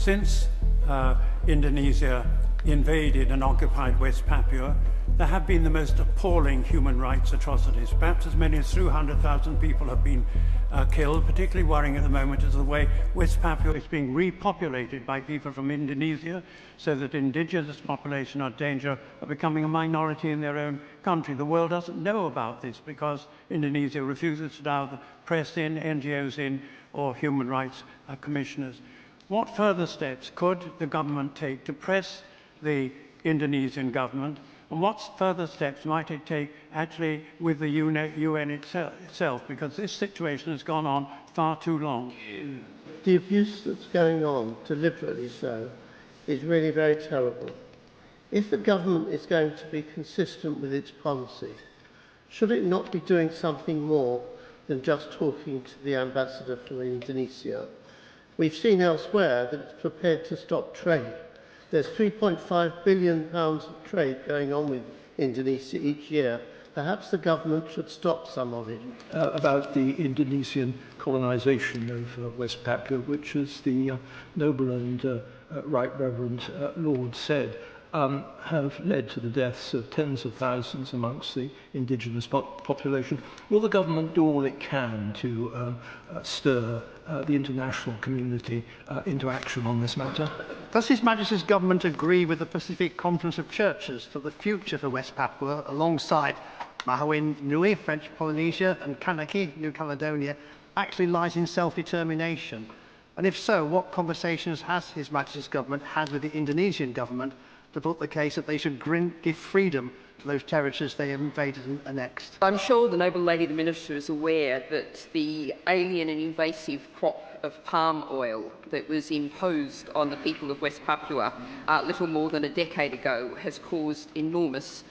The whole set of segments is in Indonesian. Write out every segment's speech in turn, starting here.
Since Indonesia invaded and occupied West Papua, there have been the most appalling human rights atrocities. Perhaps as many as 200,000 people have been killed. Particularly worrying at the moment is the way West Papua is being repopulated by people from Indonesia, so that indigenous population are in danger of becoming a minority in their own country. The world doesn't know about this because Indonesia refuses to allow the press in, NGOs in, or human rights commissioners. What further steps could the government take to press the Indonesian government, and what further steps might it take actually with the UN itself, because this situation has gone on far too long? The abuse that's going on, deliberately so, is really very terrible. If the government is going to be consistent with its policy, should it not be doing something more than just talking to the ambassador from Indonesia? We've seen elsewhere that it's prepared to stop trade. There's £3.5 billion of trade going on with Indonesia each year. Perhaps the government should stop some of it. About the Indonesian colonisation of West Papua, which, as the noble and Right Reverend Lord said, have led to the deaths of tens of thousands amongst the indigenous population. Will the government do all it can to stir the international community into action on this matter? Does His Majesty's government agree with the Pacific Conference of Churches that the future for West Papua, alongside Mahawin Nui, French Polynesia, and Kanaki, New Caledonia, actually lies in self-determination? And if so, what conversations has His Majesty's government had with the Indonesian government to put the case that they should give freedom to those territories they have invaded and annexed? I'm sure the Noble Lady the Minister is aware that the alien and invasive crop of palm oil that was imposed on the people of West Papua little more than a decade ago has caused enormous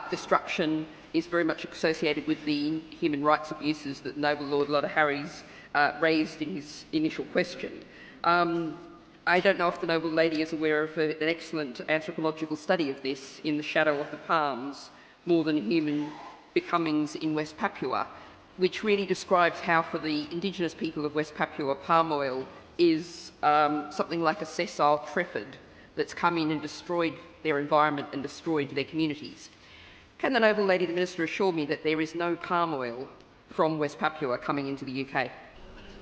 destruction, is very much associated with the human rights abuses that Noble Lord Lotta Harries raised in his initial question. I don't know if the Noble Lady is aware of an excellent anthropological study of this, In the Shadow of the Palms, More Than Human Becomings in West Papua, which really describes how for the indigenous people of West Papua, palm oil is something like a sessile trifid that's come in and destroyed their environment and destroyed their communities. Can the Noble Lady the Minister assure me that there is no palm oil from West Papua coming into the UK?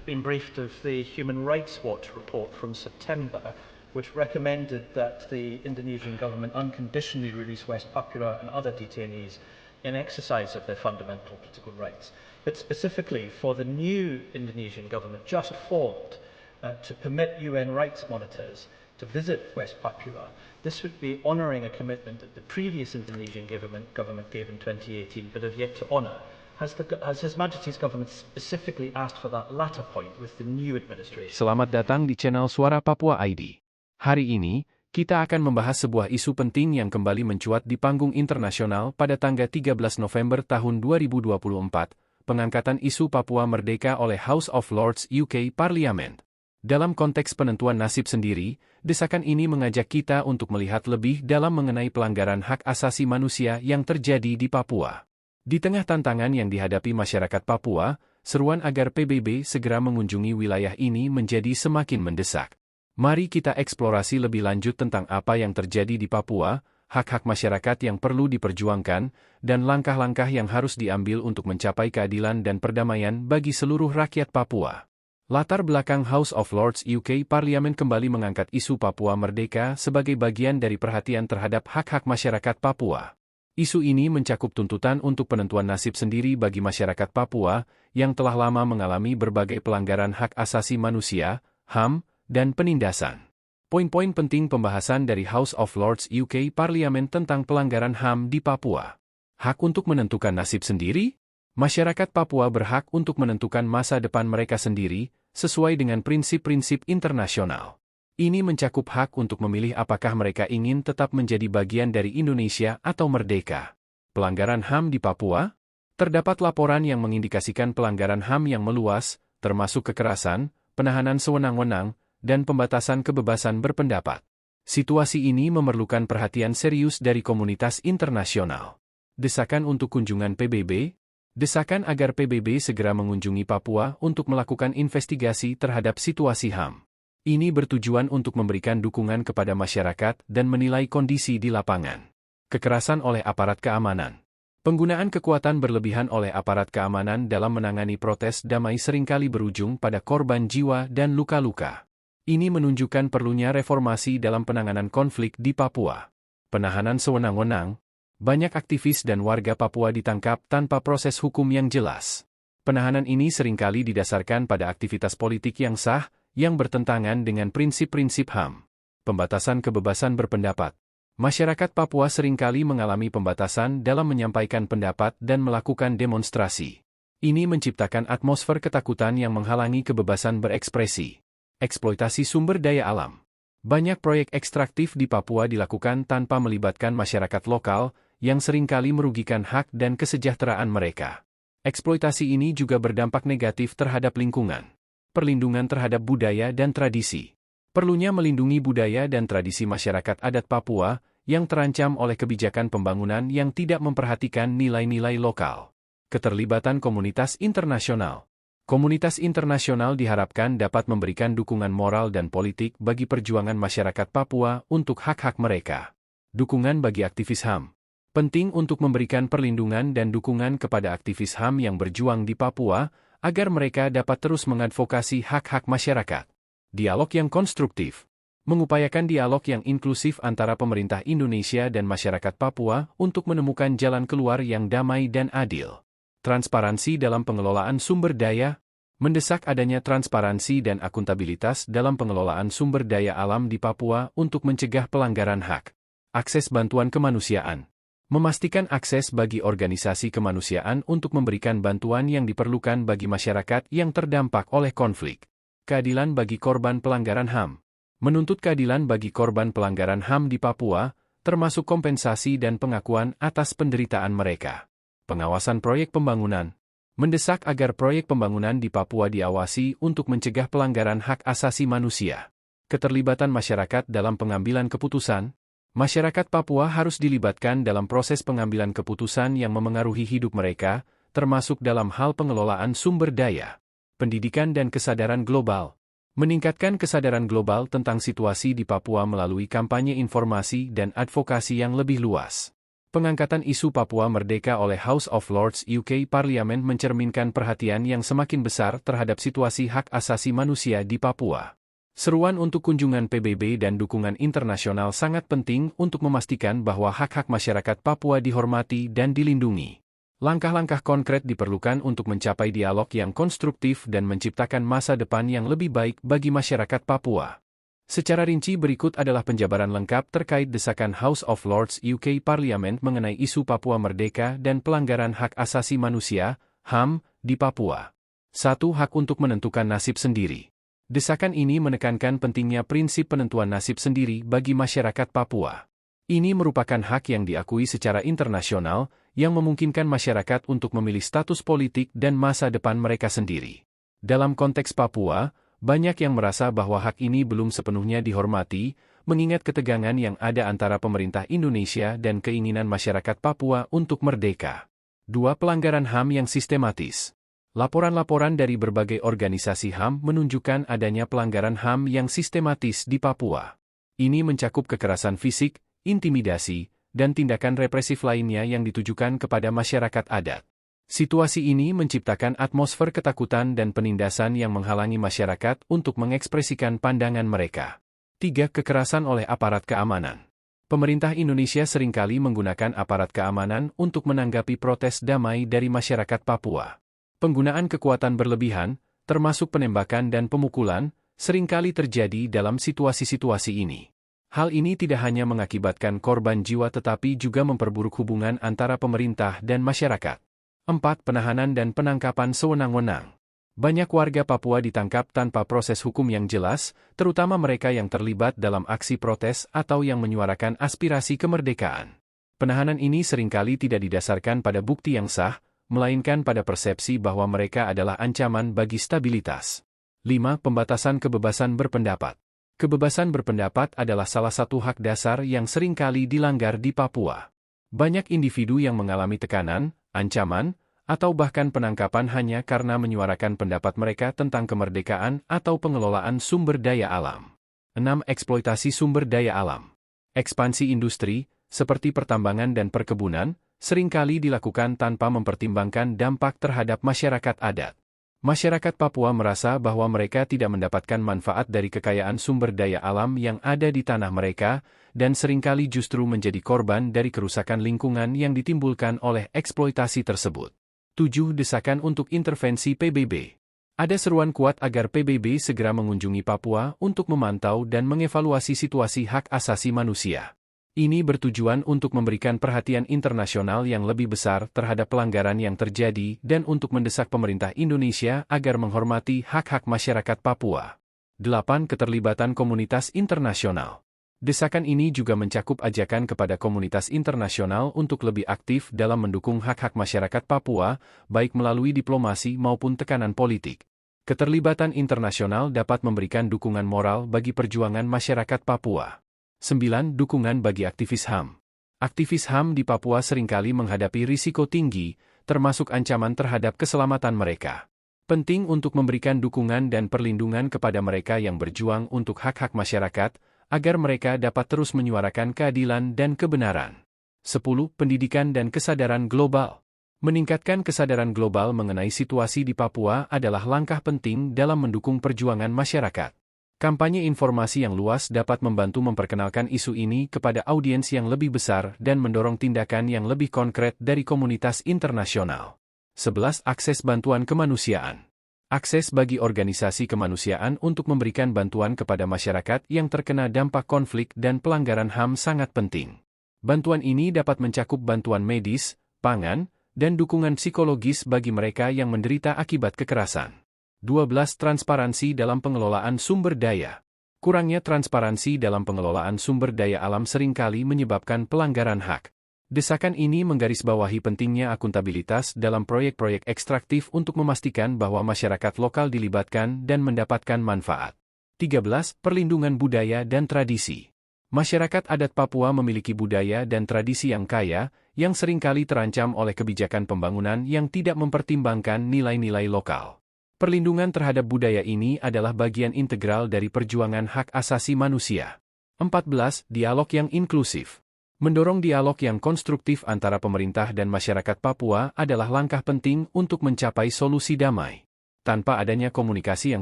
Been briefed of the Human Rights Watch report from September, which recommended that the Indonesian government unconditionally release West Papua and other detainees in exercise of their fundamental political rights. But specifically for the new Indonesian government just formed to permit UN rights monitors to visit West Papua, this would be honouring a commitment that the previous Indonesian government gave in 2018 but have yet to honour. Has His Majesty's government specifically asked for that latter point with the new administration? Selamat datang di channel Suara Papua ID. Hari ini, kita akan membahas sebuah isu penting yang kembali mencuat di panggung internasional pada tanggal 13 November tahun 2024, pengangkatan isu Papua Merdeka oleh House of Lords UK Parliament. Dalam konteks penentuan nasib sendiri, desakan ini mengajak kita untuk melihat lebih dalam mengenai pelanggaran hak asasi manusia yang terjadi di Papua. Di tengah tantangan yang dihadapi masyarakat Papua, seruan agar PBB segera mengunjungi wilayah ini menjadi semakin mendesak. Mari kita eksplorasi lebih lanjut tentang apa yang terjadi di Papua, hak-hak masyarakat yang perlu diperjuangkan, dan langkah-langkah yang harus diambil untuk mencapai keadilan dan perdamaian bagi seluruh rakyat Papua. Latar belakang House of Lords UK Parliament kembali mengangkat isu Papua Merdeka sebagai bagian dari perhatian terhadap hak-hak masyarakat Papua. Isu ini mencakup tuntutan untuk penentuan nasib sendiri bagi masyarakat Papua yang telah lama mengalami berbagai pelanggaran hak asasi manusia, HAM, dan penindasan. Poin-poin penting pembahasan dari House of Lords UK Parliament tentang pelanggaran HAM di Papua. Hak untuk menentukan nasib sendiri? Masyarakat Papua berhak untuk menentukan masa depan mereka sendiri, sesuai dengan prinsip-prinsip internasional. Ini mencakup hak untuk memilih apakah mereka ingin tetap menjadi bagian dari Indonesia atau merdeka. Pelanggaran HAM di Papua? Terdapat laporan yang mengindikasikan pelanggaran HAM yang meluas, termasuk kekerasan, penahanan sewenang-wenang, dan pembatasan kebebasan berpendapat. Situasi ini memerlukan perhatian serius dari komunitas internasional. Desakan untuk kunjungan PBB? Desakan agar PBB segera mengunjungi Papua untuk melakukan investigasi terhadap situasi HAM. Ini bertujuan untuk memberikan dukungan kepada masyarakat dan menilai kondisi di lapangan. Kekerasan oleh aparat keamanan. Penggunaan kekuatan berlebihan oleh aparat keamanan dalam menangani protes damai seringkali berujung pada korban jiwa dan luka-luka. Ini menunjukkan perlunya reformasi dalam penanganan konflik di Papua. Penahanan sewenang-wenang. Banyak aktivis dan warga Papua ditangkap tanpa proses hukum yang jelas. Penahanan ini seringkali didasarkan pada aktivitas politik yang sah, yang bertentangan dengan prinsip-prinsip HAM. Pembatasan kebebasan berpendapat. Masyarakat Papua seringkali mengalami pembatasan dalam menyampaikan pendapat dan melakukan demonstrasi. Ini menciptakan atmosfer ketakutan yang menghalangi kebebasan berekspresi. Eksploitasi sumber daya alam. Banyak proyek ekstraktif di Papua dilakukan tanpa melibatkan masyarakat lokal, yang seringkali merugikan hak dan kesejahteraan mereka. Eksploitasi ini juga berdampak negatif terhadap lingkungan. Perlindungan terhadap budaya dan tradisi. Perlunya melindungi budaya dan tradisi masyarakat adat Papua, yang terancam oleh kebijakan pembangunan yang tidak memperhatikan nilai-nilai lokal. Keterlibatan komunitas internasional. Komunitas internasional diharapkan dapat memberikan dukungan moral dan politik bagi perjuangan masyarakat Papua untuk hak-hak mereka. Dukungan bagi aktivis HAM. Penting untuk memberikan perlindungan dan dukungan kepada aktivis HAM yang berjuang di Papua, agar mereka dapat terus mengadvokasi hak-hak masyarakat. Dialog yang konstruktif. Mengupayakan dialog yang inklusif antara pemerintah Indonesia dan masyarakat Papua untuk menemukan jalan keluar yang damai dan adil. Transparansi dalam pengelolaan sumber daya. Mendesak adanya transparansi dan akuntabilitas dalam pengelolaan sumber daya alam di Papua untuk mencegah pelanggaran hak. Akses bantuan kemanusiaan. Memastikan akses bagi organisasi kemanusiaan untuk memberikan bantuan yang diperlukan bagi masyarakat yang terdampak oleh konflik. Keadilan bagi korban pelanggaran HAM. Menuntut keadilan bagi korban pelanggaran HAM di Papua, termasuk kompensasi dan pengakuan atas penderitaan mereka. Pengawasan proyek pembangunan. Mendesak agar proyek pembangunan di Papua diawasi untuk mencegah pelanggaran hak asasi manusia. Keterlibatan masyarakat dalam pengambilan keputusan. Masyarakat Papua harus dilibatkan dalam proses pengambilan keputusan yang memengaruhi hidup mereka, termasuk dalam hal pengelolaan sumber daya. Pendidikan dan kesadaran global. Meningkatkan kesadaran global tentang situasi di Papua melalui kampanye informasi dan advokasi yang lebih luas. Pengangkatan isu Papua Merdeka oleh House of Lords UK Parliament mencerminkan perhatian yang semakin besar terhadap situasi hak asasi manusia di Papua. Seruan untuk kunjungan PBB dan dukungan internasional sangat penting untuk memastikan bahwa hak-hak masyarakat Papua dihormati dan dilindungi. Langkah-langkah konkret diperlukan untuk mencapai dialog yang konstruktif dan menciptakan masa depan yang lebih baik bagi masyarakat Papua. Secara rinci berikut adalah penjabaran lengkap terkait desakan House of Lords UK Parliament mengenai isu Papua Merdeka dan pelanggaran hak asasi manusia, HAM, di Papua. 1. Hak untuk menentukan nasib sendiri. Desakan ini menekankan pentingnya prinsip penentuan nasib sendiri bagi masyarakat Papua. Ini merupakan hak yang diakui secara internasional, yang memungkinkan masyarakat untuk memilih status politik dan masa depan mereka sendiri. Dalam konteks Papua, banyak yang merasa bahwa hak ini belum sepenuhnya dihormati, mengingat ketegangan yang ada antara pemerintah Indonesia dan keinginan masyarakat Papua untuk merdeka. 2. Pelanggaran HAM yang sistematis. Laporan-laporan dari berbagai organisasi HAM menunjukkan adanya pelanggaran HAM yang sistematis di Papua. Ini mencakup kekerasan fisik, intimidasi, dan tindakan represif lainnya yang ditujukan kepada masyarakat adat. Situasi ini menciptakan atmosfer ketakutan dan penindasan yang menghalangi masyarakat untuk mengekspresikan pandangan mereka. 3. Kekerasan oleh aparat keamanan. Pemerintah Indonesia seringkali menggunakan aparat keamanan untuk menanggapi protes damai dari masyarakat Papua. Penggunaan kekuatan berlebihan, termasuk penembakan dan pemukulan, seringkali terjadi dalam situasi-situasi ini. Hal ini tidak hanya mengakibatkan korban jiwa tetapi juga memperburuk hubungan antara pemerintah dan masyarakat. 4. Penahanan dan penangkapan sewenang-wenang. Banyak warga Papua ditangkap tanpa proses hukum yang jelas, terutama mereka yang terlibat dalam aksi protes atau yang menyuarakan aspirasi kemerdekaan. Penahanan ini seringkali tidak didasarkan pada bukti yang sah, melainkan pada persepsi bahwa mereka adalah ancaman bagi stabilitas. 5. Pembatasan kebebasan berpendapat. Kebebasan berpendapat adalah salah satu hak dasar yang seringkali dilanggar di Papua. Banyak individu yang mengalami tekanan, ancaman, atau bahkan penangkapan hanya karena menyuarakan pendapat mereka tentang kemerdekaan atau pengelolaan sumber daya alam. 6. Eksploitasi sumber daya alam. Ekspansi industri, seperti pertambangan dan perkebunan, seringkali dilakukan tanpa mempertimbangkan dampak terhadap masyarakat adat. Masyarakat Papua merasa bahwa mereka tidak mendapatkan manfaat dari kekayaan sumber daya alam yang ada di tanah mereka, dan seringkali justru menjadi korban dari kerusakan lingkungan yang ditimbulkan oleh eksploitasi tersebut. 7. Desakan untuk intervensi PBB. Ada seruan kuat agar PBB segera mengunjungi Papua untuk memantau dan mengevaluasi situasi hak asasi manusia. Ini bertujuan untuk memberikan perhatian internasional yang lebih besar terhadap pelanggaran yang terjadi dan untuk mendesak pemerintah Indonesia agar menghormati hak-hak masyarakat Papua. 8. Keterlibatan komunitas internasional. Desakan ini juga mencakup ajakan kepada komunitas internasional untuk lebih aktif dalam mendukung hak-hak masyarakat Papua, baik melalui diplomasi maupun tekanan politik. Keterlibatan internasional dapat memberikan dukungan moral bagi perjuangan masyarakat Papua. 9. Dukungan bagi aktivis HAM. Aktivis HAM di Papua seringkali menghadapi risiko tinggi, termasuk ancaman terhadap keselamatan mereka. Penting untuk memberikan dukungan dan perlindungan kepada mereka yang berjuang untuk hak-hak masyarakat, agar mereka dapat terus menyuarakan keadilan dan kebenaran. 10. Pendidikan dan kesadaran global. Meningkatkan kesadaran global mengenai situasi di Papua adalah langkah penting dalam mendukung perjuangan masyarakat. Kampanye informasi yang luas dapat membantu memperkenalkan isu ini kepada audiens yang lebih besar dan mendorong tindakan yang lebih konkret dari komunitas internasional. 11. Akses bantuan kemanusiaan. Akses bagi organisasi kemanusiaan untuk memberikan bantuan kepada masyarakat yang terkena dampak konflik dan pelanggaran HAM sangat penting. Bantuan ini dapat mencakup bantuan medis, pangan, dan dukungan psikologis bagi mereka yang menderita akibat kekerasan. 12. Transparansi dalam pengelolaan sumber daya. Kurangnya transparansi dalam pengelolaan sumber daya alam seringkali menyebabkan pelanggaran hak. Desakan ini menggarisbawahi pentingnya akuntabilitas dalam proyek-proyek ekstraktif untuk memastikan bahwa masyarakat lokal dilibatkan dan mendapatkan manfaat. 13. Perlindungan budaya dan tradisi. Masyarakat adat Papua memiliki budaya dan tradisi yang kaya, yang seringkali terancam oleh kebijakan pembangunan yang tidak mempertimbangkan nilai-nilai lokal. Perlindungan terhadap budaya ini adalah bagian integral dari perjuangan hak asasi manusia. 14. Dialog yang inklusif. Mendorong dialog yang konstruktif antara pemerintah dan masyarakat Papua adalah langkah penting untuk mencapai solusi damai. Tanpa adanya komunikasi yang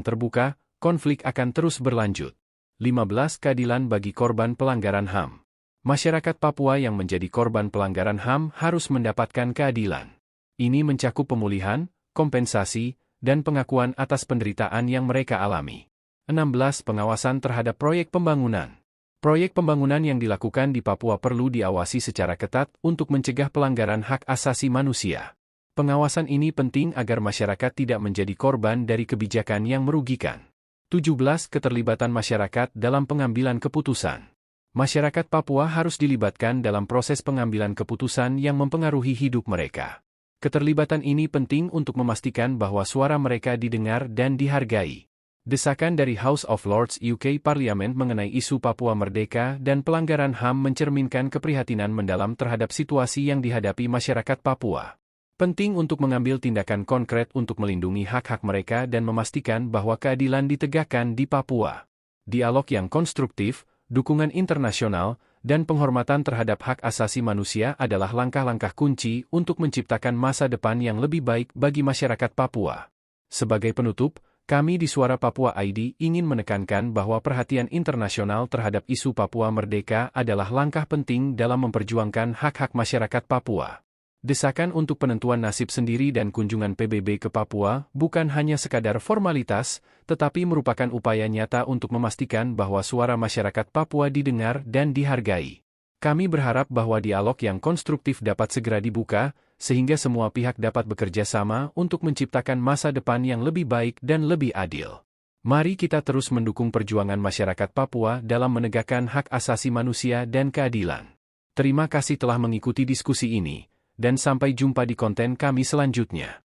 terbuka, konflik akan terus berlanjut. 15. Keadilan bagi korban pelanggaran HAM. Masyarakat Papua yang menjadi korban pelanggaran HAM harus mendapatkan keadilan. Ini mencakup pemulihan, kompensasi, dan pengakuan atas penderitaan yang mereka alami. 16. Pengawasan terhadap proyek pembangunan. Proyek pembangunan yang dilakukan di Papua perlu diawasi secara ketat untuk mencegah pelanggaran hak asasi manusia. Pengawasan ini penting agar masyarakat tidak menjadi korban dari kebijakan yang merugikan. 17. Keterlibatan masyarakat dalam pengambilan keputusan. Masyarakat Papua harus dilibatkan dalam proses pengambilan keputusan yang mempengaruhi hidup mereka. Keterlibatan ini penting untuk memastikan bahwa suara mereka didengar dan dihargai. Desakan dari House of Lords UK Parliament mengenai isu Papua Merdeka dan pelanggaran HAM mencerminkan keprihatinan mendalam terhadap situasi yang dihadapi masyarakat Papua. Penting untuk mengambil tindakan konkret untuk melindungi hak-hak mereka dan memastikan bahwa keadilan ditegakkan di Papua. Dialog yang konstruktif, dukungan internasional, dan penghormatan terhadap hak asasi manusia adalah langkah-langkah kunci untuk menciptakan masa depan yang lebih baik bagi masyarakat Papua. Sebagai penutup, kami di Suara Papua ID ingin menekankan bahwa perhatian internasional terhadap isu Papua Merdeka adalah langkah penting dalam memperjuangkan hak-hak masyarakat Papua. Desakan untuk penentuan nasib sendiri dan kunjungan PBB ke Papua bukan hanya sekadar formalitas, tetapi merupakan upaya nyata untuk memastikan bahwa suara masyarakat Papua didengar dan dihargai. Kami berharap bahwa dialog yang konstruktif dapat segera dibuka, sehingga semua pihak dapat bekerja sama untuk menciptakan masa depan yang lebih baik dan lebih adil. Mari kita terus mendukung perjuangan masyarakat Papua dalam menegakkan hak asasi manusia dan keadilan. Terima kasih telah mengikuti diskusi ini. Dan sampai jumpa di konten kami selanjutnya.